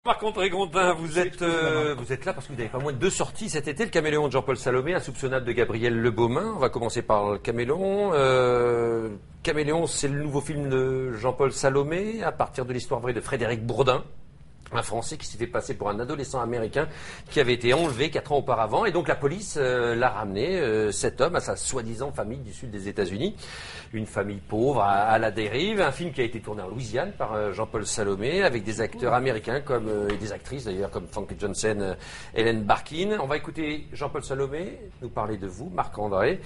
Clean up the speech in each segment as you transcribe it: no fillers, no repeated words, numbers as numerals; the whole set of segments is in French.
Marc-André Grondin, vous êtes là parce que vous n'avez pas moins de 2 sorties cet été. Le Caméléon de Jean-Paul Salomé, Insoupçonnable de Gabriel Le Beaumain. On va commencer par le Caméléon. Caméléon, c'est le nouveau film de Jean-Paul Salomé à partir de l'histoire vraie de Frédéric Bourdin. Un Français qui s'est fait passer pour un adolescent américain qui avait été enlevé 4 ans auparavant. Et donc la police l'a ramené, cet homme, à sa soi-disant famille du sud des États-Unis. Une famille pauvre, à la dérive. Un film qui a été tourné en Louisiane par Jean-Paul Salomé, avec des acteurs américains et des actrices d'ailleurs, comme Famke Janssen, Hélène Barkin. On va écouter Jean-Paul Salomé nous parler de vous, Marc-André,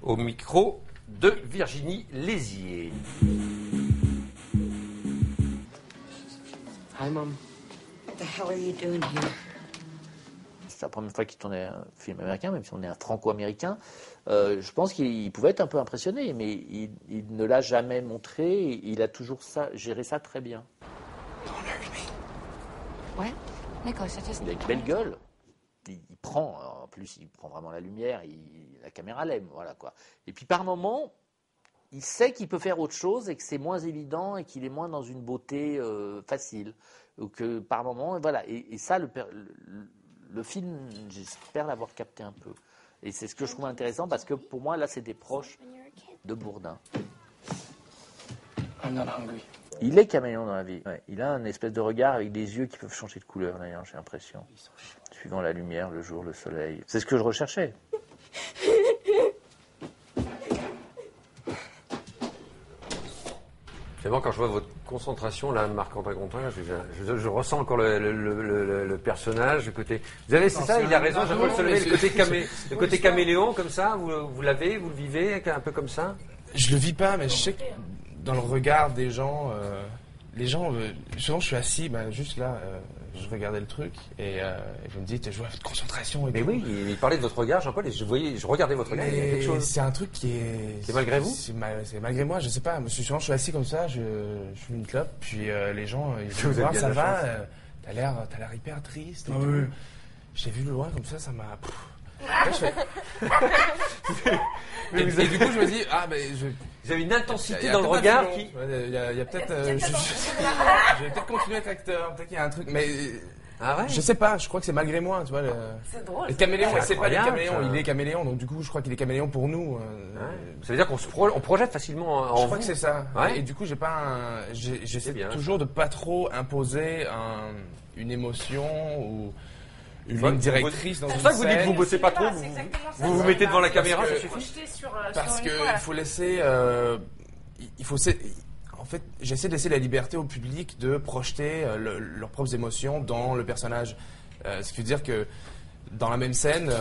au micro de Virginie Lézier. Hi, Mom. What the hell are you doing here? C'est la première fois qu'il tournait un film américain, même si on est un franco-américain. Je pense qu'il pouvait être un peu impressionné, mais il ne l'a jamais montré. Il a toujours géré ça très bien. What? Nicholas, Il a une belle gueule. Il prend, en plus, il prend vraiment la lumière. La caméra l'aime, voilà quoi. Et puis par moment, il sait qu'il peut faire autre chose et que c'est moins évident et qu'il est moins dans une beauté facile. Ou que par moment, voilà. Et ça, le film, j'espère l'avoir capté un peu. Et c'est ce que je trouve intéressant parce que pour moi, là, c'est des proches de Bourdin. I'm not hungry. Il est caméléon dans la vie. Ouais. Il a un espèce de regard avec des yeux qui peuvent changer de couleur, d'ailleurs, j'ai l'impression. Suivant la lumière, le jour, le soleil. C'est ce que je recherchais. Finalement, quand je vois votre concentration, là, Marc-André Grondin, je ressens encore le personnage, le côté... Vous avez, c'est ça, il a raison, Jean-Paul Salomé, le côté caméléon, comme ça, vous l'avez, vous le vivez, un peu comme ça? Je le vis pas, mais je sais que dans le regard des gens, les gens, souvent je suis assis, juste là, je regardais le truc, et je me dis, je vois votre concentration. Mais oui, il parlait de votre regard, Jean-Paul, et je regardais votre regard, il y a quelque chose. C'est un truc qui est... C'est malgré vous? C'est malgré moi, je sais pas. Souvent je suis assis comme ça, je fume une clope, puis les gens, ils Vous disent, avez bien ça la va, t'as l'air hyper triste. Et tout. oui. J'ai vu le loin comme ça m'a... Là, je fais... et du coup, je me dis, Vous avez une intensité dans le regard qui... Il y a peut-être... je vais peut-être continuer à être acteur, peut-être qu'il y a un truc, mais... Ah ouais? Je sais pas, je crois que c'est malgré moi, tu vois. C'est drôle. Le caméléon, c'est pas le caméléon, ça. il est caméléon, donc du coup, je crois qu'il est caméléon pour nous. Ouais. Ça veut dire qu'on projette facilement en Je vous. crois que c'est ça. Ouais. Et du coup, j'essaie bien, toujours de pas trop imposer une émotion ou une Ouais, ligne directrice dans C'est une pour ça que vous dites que vous scène. bossez pas trop, vous mettez devant la caméra, ça suffit? Parce qu'il faut laisser... En fait, j'essaie de laisser la liberté au public de projeter leurs propres émotions dans le personnage. Ce qui veut dire que dans la même scène,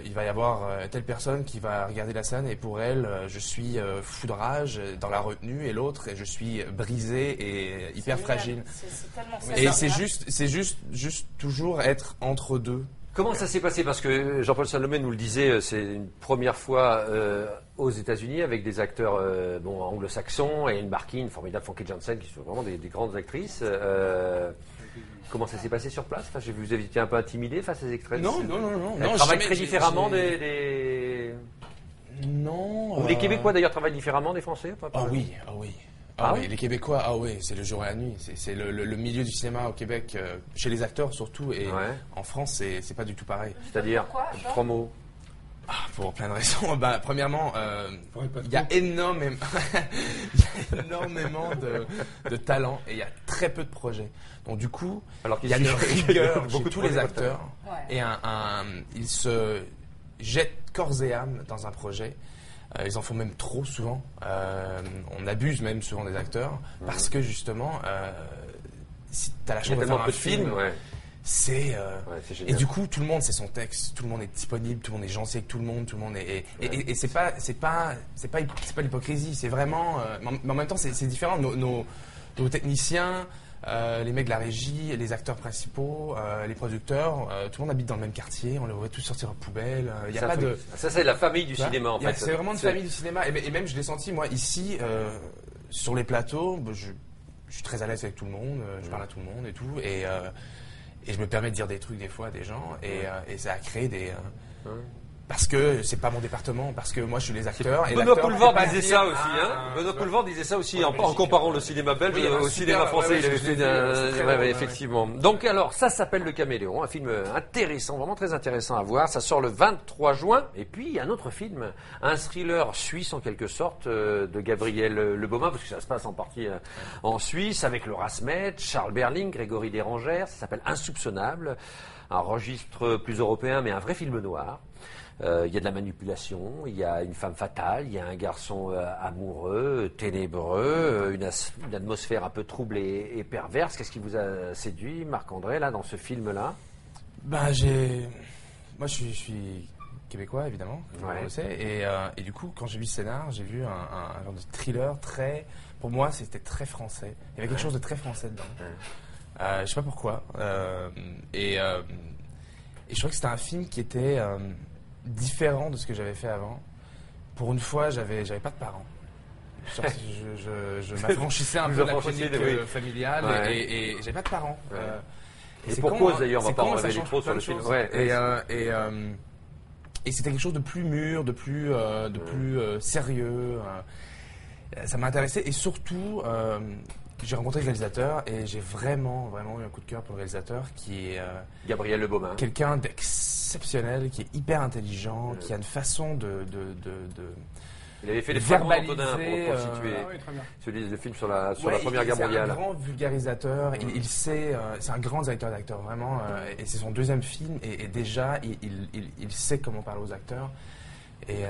il va y avoir telle personne qui va regarder la scène et pour elle, je suis foudrage dans la retenue et l'autre, je suis brisé et hyper fragile. C'est tellement ça. Et c'est juste toujours être entre deux. Comment ça s'est passé? Parce que Jean-Paul Salomé nous le disait, c'est une première fois aux États-Unis avec des acteurs anglo-saxons et une Barkin, formidable Famke Janssen, qui sont vraiment des grandes actrices. Comment ça s'est passé sur place? J'ai vu que vous étiez un peu intimidé face à ces extraits. Non. Elles travaillent très différemment des... Non. Ou les Québécois d'ailleurs travaillent différemment des Français? Ah oui. Ah oui, oui les Québécois, c'est le jour et la nuit. C'est le milieu du cinéma au Québec, chez les acteurs surtout, et en France, c'est pas du tout pareil. C'est-à-dire, 3 mots. Pour plein de raisons. Premièrement, il y a énormément de talent et il y a très peu de projets. Donc du coup, il y a une rigueur chez tous les acteurs et ils se jettent corps et âme dans un projet. Ils en font même trop souvent. On abuse même souvent des acteurs parce que justement, si tu as la chance de faire un film, c'est et du coup tout le monde sait son texte, tout le monde est disponible, tout le monde est gentil avec tout le monde est et c'est pas l'hypocrisie, c'est vraiment mais en même temps c'est différent. Nos techniciens, les mecs de la régie, les acteurs principaux, les producteurs, tout le monde habite dans le même quartier, on les voit tous sortir en poubelle. Y a pas de... Ça, c'est la famille du cinéma, en fait. C'est vraiment une famille du cinéma. Et même, je l'ai senti, moi, ici, sur les plateaux, je suis très à l'aise avec tout le monde, je parle à tout le monde et tout. Et je me permets de dire des trucs, des fois, à des gens. Et ça a créé parce que c'est pas mon département, parce que moi je suis les acteurs. Benoît Poelvoort disait ça aussi, hein. Benoît Poelvoort disait ça aussi en comparant le cinéma belge au cinéma français. Il avait fait effectivement. Donc alors, ça s'appelle Le Caméléon, un film intéressant, vraiment très intéressant à voir. Ça sort le 23 juin. Et puis un autre film, un thriller suisse en quelque sorte de Gabriel Le Baumin, parce que ça se passe en partie en Suisse avec Laura Smet, Charles Berling, Grégory Dérangère. Ça s'appelle Insoupçonnable, un registre plus européen, mais un vrai film noir. Il y a de la manipulation, il y a une femme fatale, il y a un garçon amoureux, ténébreux, une atmosphère un peu trouble et perverse. Qu'est-ce qui vous a séduit, Marc-André, là, dans ce film-là? Moi, je suis québécois, évidemment, comme on le sait. Et du coup, quand j'ai lu le scénar, j'ai vu un genre de thriller très... Pour moi, c'était très français. Il y avait quelque chose de très français dedans. Je sais pas pourquoi. Et je trouvais que c'était un film qui était... différent de ce que j'avais fait avant. Pour une fois, j'avais pas de parents. Je m'affranchissais un peu de la chronique familiale et j'avais pas de parents. Et pour cause d'ailleurs, on va pas en révéler trop sur le film. Et c'était quelque chose de plus mûr, de plus sérieux. Ça m'a intéressé et surtout, j'ai rencontré le réalisateur et j'ai vraiment eu un coup de cœur pour le réalisateur qui est Gabriel Le Baumin. Quelqu'un d'exceptionnel, qui est hyper intelligent, qui a une façon de il avait fait les fragments d'Antonin pour situer le film sur la Première Guerre mondiale. C'est un grand vulgarisateur, il sait, c'est un grand directeur d'acteurs vraiment, et c'est son deuxième film et déjà il sait comment parler aux acteurs. Et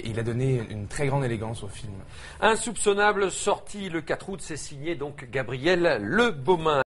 il a donné une très grande élégance au film. Insoupçonnable, sorti le 4 août, c'est signé donc Gabriel Le Baumin.